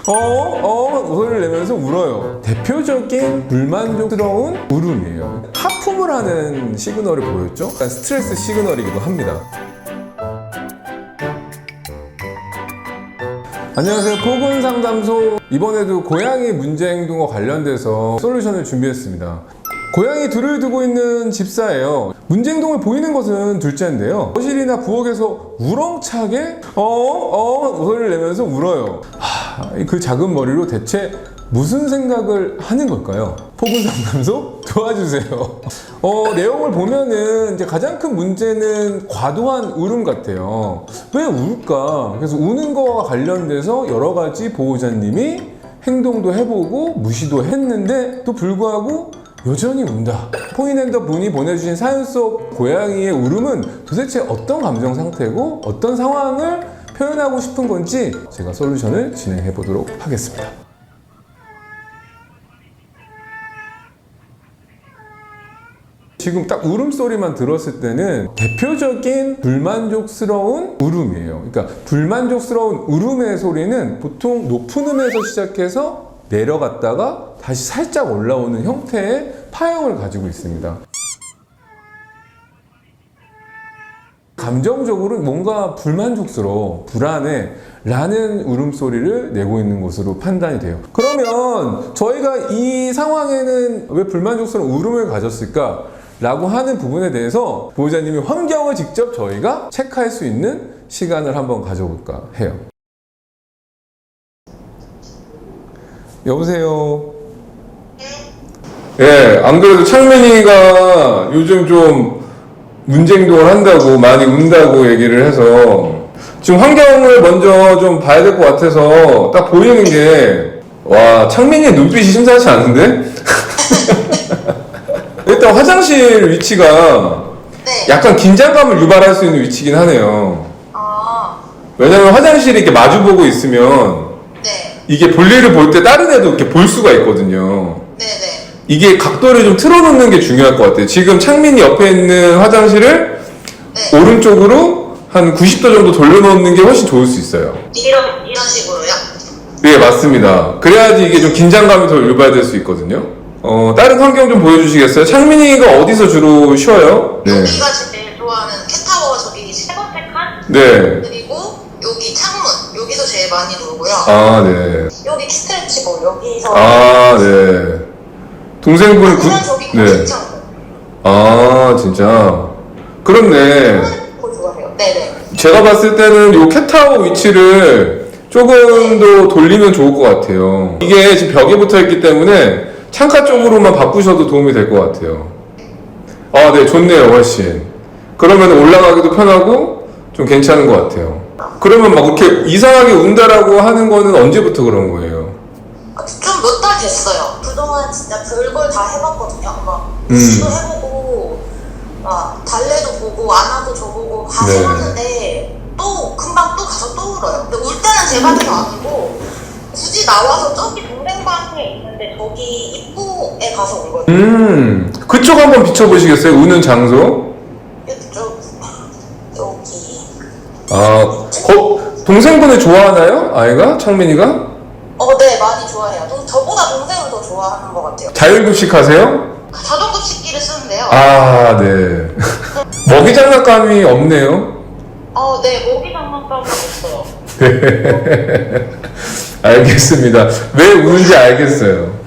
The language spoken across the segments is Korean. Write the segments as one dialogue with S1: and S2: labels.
S1: 소리를 내면서 울어요. 대표적인 불만족스러운 울음이에요. 하품을 하는 시그널을 보였죠? 약간 스트레스 시그널이기도 합니다. 안녕하세요, 포근상담소. 이번에도 고양이 문제행동과 관련돼서 솔루션을 준비했습니다. 고양이 둘을 두고 있는 집사예요. 문제행동을 보이는 것은 둘째인데요, 거실이나 부엌에서 우렁차게 소리를 내면서 울어요. 그 작은 머리로 대체 무슨 생각을 하는 걸까요? 포근상담소 도와주세요. 내용을 보면은 이제 가장 큰 문제는 과도한 울음 같아요. 왜 울까? 그래서 우는 거와 관련돼서 여러 가지 보호자님이 행동도 해보고 무시도 했는데 또 불구하고 여전히 운다. 포인앤더 분이 보내주신 사연 속 고양이의 울음은 도대체 어떤 감정 상태고 어떤 상황을 표현하고 싶은 건지 제가 솔루션을 진행해 보도록 하겠습니다. 지금 딱 울음소리만 들었을 때는 대표적인 불만족스러운 울음이에요. 그러니까 불만족스러운 울음의 소리는 보통 높은 음에서 시작해서 내려갔다가 다시 살짝 올라오는 형태의 파형을 가지고 있습니다. 감정적으로 뭔가 불만족스러워, 불안해 라는 울음소리를 내고 있는 것으로 판단이 돼요. 그러면 저희가 이 상황에는 왜 불만족스러운 울음을 가졌을까? 라고 하는 부분에 대해서 보호자님이 환경을 직접 저희가 체크할 수 있는 시간을 한번 가져볼까 해요. 여보세요? 예, 안 그래도 창민이가 요즘 좀 문제행동을 한다고, 많이 운다고 얘기를 해서 지금 환경을 먼저 좀 봐야 될 것 같아서 딱 보이는 게, 와, 창민이의 눈빛이 심상치 않은데? 일단 화장실 위치가 약간 긴장감을 유발할 수 있는 위치긴 하네요. 왜냐면 화장실이 이렇게 마주보고 있으면 이게 볼일을 볼 때 다른 애도 이렇게 볼 수가 있거든요. 이게 각도를 좀 틀어놓는 게 중요할 것 같아요. 지금 창민이 옆에 있는 화장실을 오른쪽으로 한 90도 정도 돌려놓는 게 훨씬 좋을 수 있어요.
S2: 이런 식으로요?
S1: 네, 맞습니다. 그래야지 이게 좀 긴장감이 더 유발될 수 있거든요. 다른 환경 좀 보여주시겠어요? 창민이가 어디서 주로 쉬어요? 네.
S2: 여기가 제일 좋아하는 캣타워, 저기 세 번째 칸?
S1: 네.
S2: 그리고 여기 창문, 여기서 제일 많이 놀고요.
S1: 아, 네.
S2: 여기 스트레치볼, 여기서.
S1: 아, 네. 동생분
S2: 저기
S1: 네.
S2: 공식창고.
S1: 아, 진짜. 그렇네.
S2: 그거 좋아해요. 네네.
S1: 제가 봤을 때는 요 캣타워 위치를 조금 더 돌리면 좋을 것 같아요. 이게 지금 벽에 붙어 있기 때문에 창가 쪽으로만 바꾸셔도 도움이 될 것 같아요. 아, 네, 좋네요, 훨씬. 그러면 올라가기도 편하고 좀 괜찮은 것 같아요. 그러면 막 이렇게 이상하게 운다라고 하는 거는 언제부터 그런 거예요?
S2: 좀 몇 달 됐어요. 그동안 진짜 별걸 다 해봤거든요. 막 시도 해보고, 막 달래도 보고, 안아도 줘보고 다
S1: 네.
S2: 해봤는데 또 금방 또 가서 또 울어요. 근데 울 때는 제 방에서 안 울고 굳이 나와서 저기 동생방에 있는데 저기 입구에 가서 울거든요.
S1: 그쪽 한번 비춰보시겠어요? 우는 장소?
S2: 여기.
S1: 아, 동생분을 좋아하나요? 아이가? 창민이가?
S2: 네, 많이 좋아해요. 저보다 동생을 더 좋아하는 것 같아요.
S1: 자율급식 하세요?
S2: 자동급식기를 쓰는데요.
S1: 아, 네. 먹이 장난감이 없네요.
S2: 네, 먹이 장난감은 없어요.
S1: 알겠습니다. 왜 우는지 알겠어요.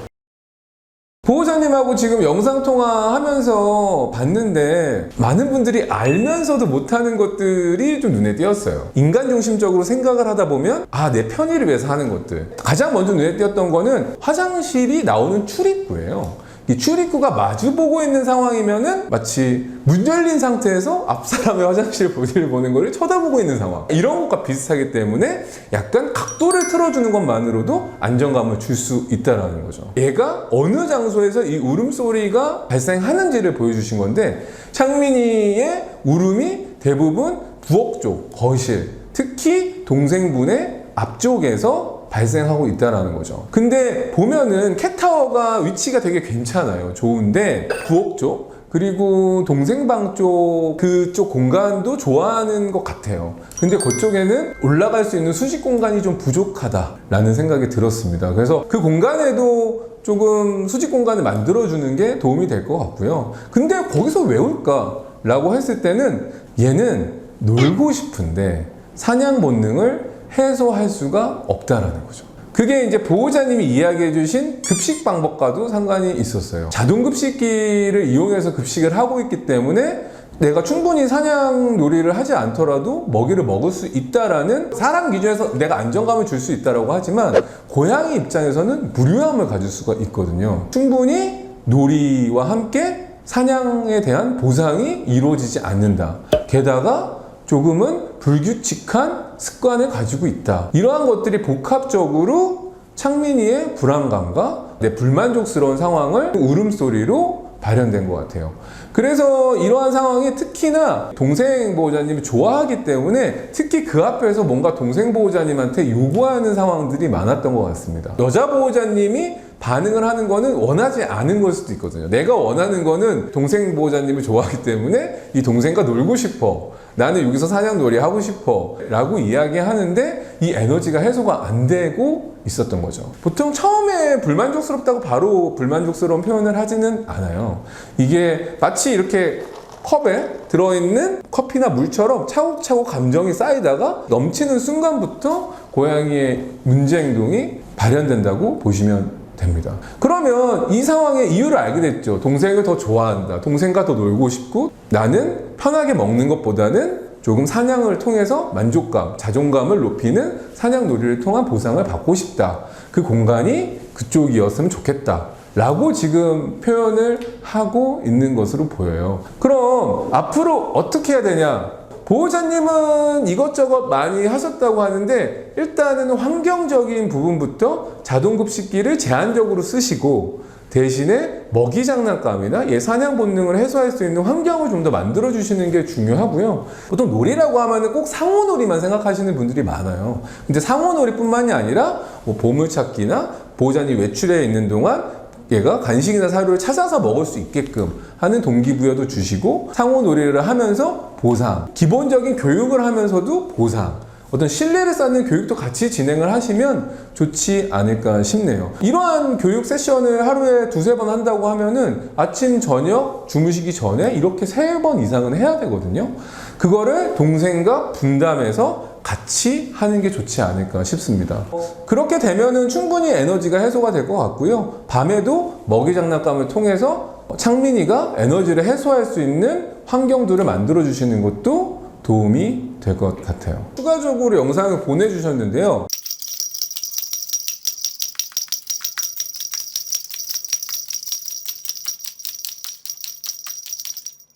S1: 보호자님하고 지금 영상통화하면서 봤는데 많은 분들이 알면서도 못하는 것들이 좀 눈에 띄었어요. 인간 중심적으로 생각을 하다 보면 내 편의를 위해서 하는 것들. 가장 먼저 눈에 띄었던 거는 화장실이 나오는 출입구예요. 이 출입구가 마주보고 있는 상황이면은 마치 문 열린 상태에서 앞 사람의 화장실 볼일을 보는 거를 쳐다보고 있는 상황, 이런 것과 비슷하기 때문에 약간 각도를 틀어주는 것만으로도 안정감을 줄 수 있다는 거죠. 얘가 어느 장소에서 이 울음소리가 발생하는지를 보여주신 건데, 창민이의 울음이 대부분 부엌 쪽, 거실, 특히 동생분의 앞쪽에서 발생하고 있다는 거죠. 근데 보면은 캣타워가 위치가 되게 괜찮아요. 좋은데 부엌 쪽, 그리고 동생 방 쪽 그쪽 공간도 좋아하는 것 같아요. 근데 그쪽에는 올라갈 수 있는 수직 공간이 좀 부족하다라는 생각이 들었습니다. 그래서 그 공간에도 조금 수직 공간을 만들어주는 게 도움이 될 것 같고요. 근데 거기서 왜 올까? 라고 했을 때는 얘는 놀고 싶은데 사냥 본능을 해소할 수가 없다라는 거죠. 그게 이제 보호자님이 이야기해 주신 급식 방법과도 상관이 있었어요. 자동 급식기를 이용해서 급식을 하고 있기 때문에 내가 충분히 사냥 놀이를 하지 않더라도 먹이를 먹을 수 있다라는, 사람 기준에서 내가 안정감을 줄 수 있다라고 하지만 고양이 입장에서는 무료함을 가질 수가 있거든요. 충분히 놀이와 함께 사냥에 대한 보상이 이루어지지 않는다. 게다가 조금은 불규칙한 습관을 가지고 있다. 이러한 것들이 복합적으로 창민이의 불안감과 내 불만족스러운 상황을 울음소리로 발현된 것 같아요. 그래서 이러한 상황이 특히나 동생 보호자님이 좋아하기 때문에 특히 그 앞에서 뭔가 동생 보호자님한테 요구하는 상황들이 많았던 것 같습니다. 여자 보호자님이 반응을 하는 거는 원하지 않은 걸 수도 있거든요. 내가 원하는 거는 동생 보호자님을 좋아하기 때문에 이 동생과 놀고 싶어, 나는 여기서 사냥놀이 하고 싶어 라고 이야기하는데 이 에너지가 해소가 안 되고 있었던 거죠. 보통 처음에 불만족스럽다고 바로 불만족스러운 표현을 하지는 않아요. 이게 마치 이렇게 컵에 들어있는 커피나 물처럼 차곡차곡 감정이 쌓이다가 넘치는 순간부터 고양이의 문제 행동이 발현된다고 보시면 됩니다. 그러면 이 상황의 이유를 알게 됐죠. 동생을 더 좋아한다. 동생과 더 놀고 싶고 나는 편하게 먹는 것보다는 조금 사냥을 통해서 만족감, 자존감을 높이는 사냥놀이를 통한 보상을 받고 싶다. 그 공간이 그쪽이었으면 좋겠다. 라고 지금 표현을 하고 있는 것으로 보여요. 그럼 앞으로 어떻게 해야 되냐? 보호자님은 이것저것 많이 하셨다고 하는데 일단은 환경적인 부분부터 자동급식기를 제한적으로 쓰시고 대신에 먹이 장난감이나 얘 사냥 본능을 해소할 수 있는 환경을 좀 더 만들어 주시는 게 중요하고요. 보통 놀이라고 하면은 꼭 상호놀이만 생각하시는 분들이 많아요. 근데 상호놀이뿐만이 아니라 뭐 보물찾기나 보호자님 외출해 있는 동안 얘가 간식이나 사료를 찾아서 먹을 수 있게끔 하는 동기부여도 주시고 상호놀이를 하면서 보상, 기본적인 교육을 하면서도 보상, 어떤 신뢰를 쌓는 교육도 같이 진행을 하시면 좋지 않을까 싶네요. 이러한 교육 세션을 하루에 두세 번 한다고 하면은 아침, 저녁, 주무시기 전에 이렇게 3번 이상은 해야 되거든요. 그거를 동생과 분담해서 같이 하는 게 좋지 않을까 싶습니다. 그렇게 되면은 충분히 에너지가 해소가 될 것 같고요. 밤에도 먹이 장난감을 통해서 창민이가 에너지를 해소할 수 있는 환경들을 만들어 주시는 것도 도움이 될 것 같아요. 추가적으로 영상을 보내주셨는데요.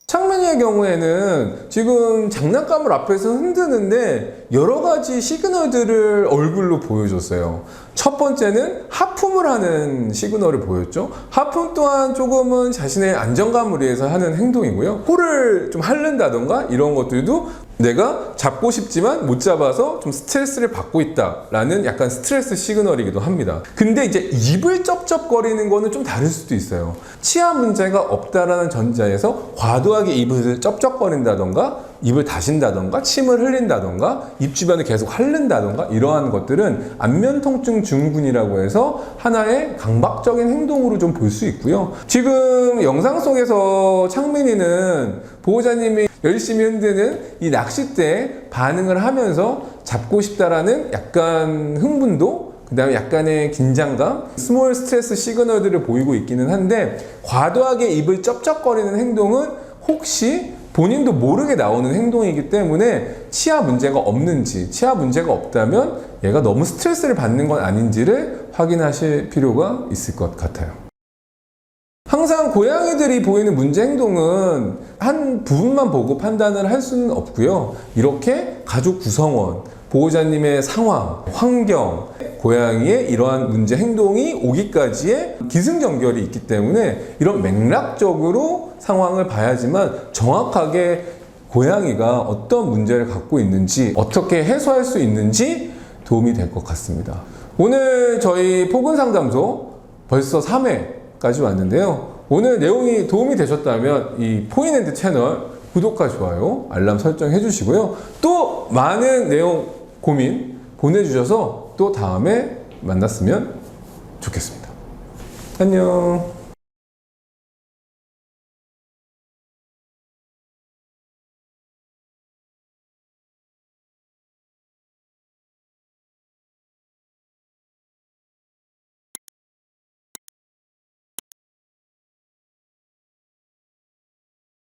S1: 창민이의 경우에는 지금 장난감을 앞에서 흔드는데 여러 가지 시그널들을 얼굴로 보여줬어요. 첫 번째는 하품을 하는 시그널을 보였죠. 하품 또한 조금은 자신의 안정감을 위해서 하는 행동이고요. 코를 좀 핥는다던가 이런 것들도 내가 잡고 싶지만 못 잡아서 좀 스트레스를 받고 있다라는 약간 스트레스 시그널이기도 합니다. 근데 이제 입을 쩝쩝거리는 거는 좀 다를 수도 있어요. 치아 문제가 없다라는 전제에서 과도하게 입을 쩝쩝거린다던가 입을 다신다던가 침을 흘린다던가 입 주변을 계속 핥는다던가 이러한 것들은 안면통증 증후군이라고 해서 하나의 강박적인 행동으로 좀 볼 수 있고요. 지금 영상 속에서 창민이는 보호자님이 열심히 흔드는 이 낚싯대에 반응을 하면서 잡고 싶다라는 약간 흥분도, 그 다음에 약간의 긴장감, 스몰 스트레스 시그널들을 보이고 있기는 한데 과도하게 입을 쩝쩝거리는 행동은 혹시 본인도 모르게 나오는 행동이기 때문에 치아 문제가 없는지, 치아 문제가 없다면 얘가 너무 스트레스를 받는 건 아닌지를 확인하실 필요가 있을 것 같아요. 항상 고양이들이 보이는 문제 행동은 한 부분만 보고 판단을 할 수는 없고요. 이렇게 가족 구성원, 보호자님의 상황, 환경, 고양이의 이러한 문제 행동이 오기까지의 기승전결이 있기 때문에 이런 맥락적으로 상황을 봐야지만 정확하게 고양이가 어떤 문제를 갖고 있는지, 어떻게 해소할 수 있는지 도움이 될 것 같습니다. 오늘 저희 포근상담소 벌써 3회까지 왔는데요. 오늘 내용이 도움이 되셨다면 이 포인핸드 채널 구독과 좋아요, 알람 설정해 주시고요. 또 많은 내용 고민 보내주셔서 또 다음에 만났으면 좋겠습니다. 안녕.